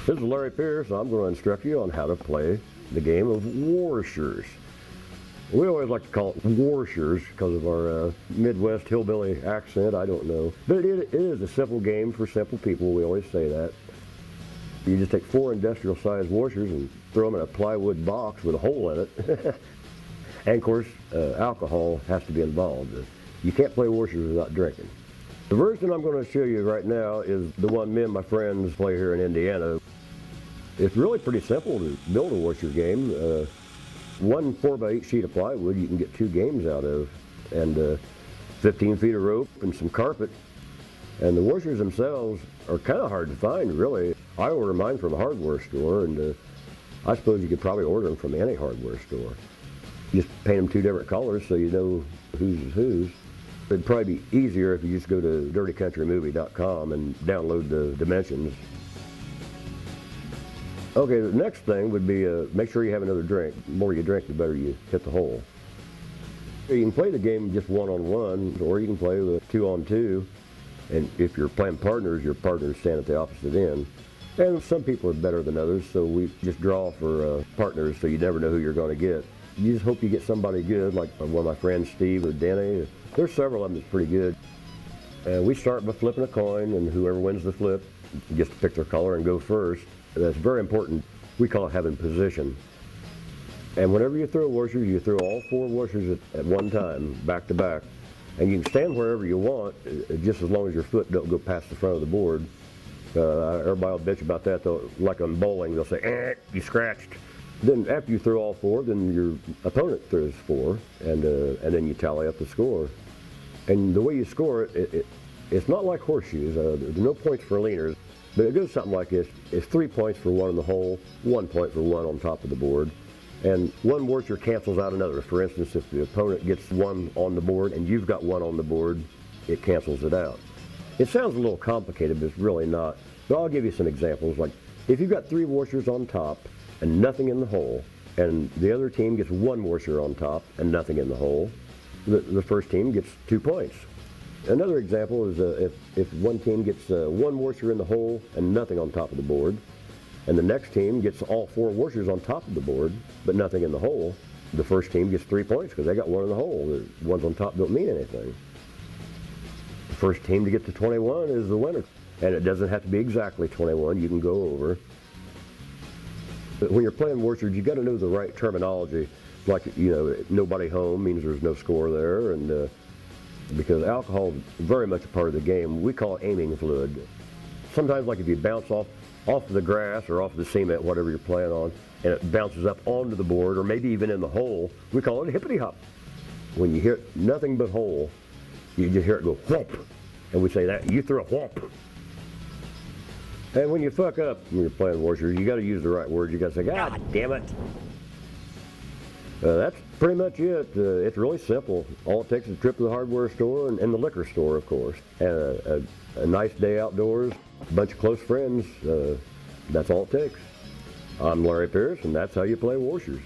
This is Larry Pierce. I'm going to instruct you on how to play the game of Warshers. We always like to call it Warshers because of our Midwest hillbilly accent. I don't know. But it is a simple game for simple people. We always say that. You just take 4 industrial-sized washers and throw them in a plywood box with a hole in it. And of course, alcohol has to be involved. You can't play washers without drinking. The version I'm going to show you right now is the one me and my friends play here in Indiana. It's really pretty simple to build a washer game. One 4x8 sheet of plywood you can get 2 games out of, and 15 feet of rope and some carpet. And the washers themselves are kind of hard to find, really. I order mine from a hardware store, and I suppose you could probably order them from any hardware store. Just paint them 2 different colors so you know whose is whose. It'd probably be easier if you just go to dirtycountrymovie.com and download the dimensions. Okay, the next thing would be make sure you have another drink. The more you drink, the better you hit the hole. You can play the game just 1-on-1, or you can play with 2-on-2. And if you're playing partners, your partners stand at the opposite end. And some people are better than others, so we just draw for partners, so you never know who you're going to get. You just hope you get somebody good, like one of my friends, Steve or Denny. There's several of them that's pretty good. And we start by flipping a coin, and whoever wins the flip gets to pick their color and go first. That's very important. We call it having position. And whenever you throw washers, you throw all 4 washers at one time, back to back. And you can stand wherever you want, just as long as your foot don't go past the front of the board. Everybody will bitch about that, though. Like on bowling, they'll say, you scratched. Then after you throw all 4, then your opponent throws 4, and then you tally up the score. And the way you score it's not like horseshoes. There's no points for leaners, but it goes something like this. It's 3 points for 1 in the hole, 1 point for 1 on top of the board. And one washer cancels out another. For instance, if the opponent gets 1 on the board and you've got 1 on the board, it cancels it out. It sounds a little complicated, but it's really not. But I'll give you some examples. Like if you've got 3 washers on top and nothing in the hole, and the other team gets 1 washer on top and nothing in the hole, the first team gets 2 points. Another example is if one team gets 1 washer in the hole and nothing on top of the board, and the next team gets all 4 washers on top of the board, but nothing in the hole, the first team gets 3 points because they got 1 in the hole. The ones on top don't mean anything. The first team to get to 21 is the winner. And it doesn't have to be exactly 21, you can go over. But when you're playing washers, you got to know the right terminology. Like, nobody home means there's no score there, and because alcohol is very much a part of the game, we call it aiming fluid. Sometimes, like if you bounce off the grass or off the cement, whatever you're playing on, and it bounces up onto the board or maybe even in the hole, we call it a hippity hop. When you hear nothing but hole, you just hear it go whomp, and we say that, you threw a whomp. And when you fuck up when you're playing washers, you got to use the right word. You got to say, God damn it. That's pretty much it. It's really simple. All it takes is a trip to the hardware store and the liquor store, of course, and a nice day outdoors, a bunch of close friends. That's all it takes. I'm Larry Pierce, and that's how you play washers.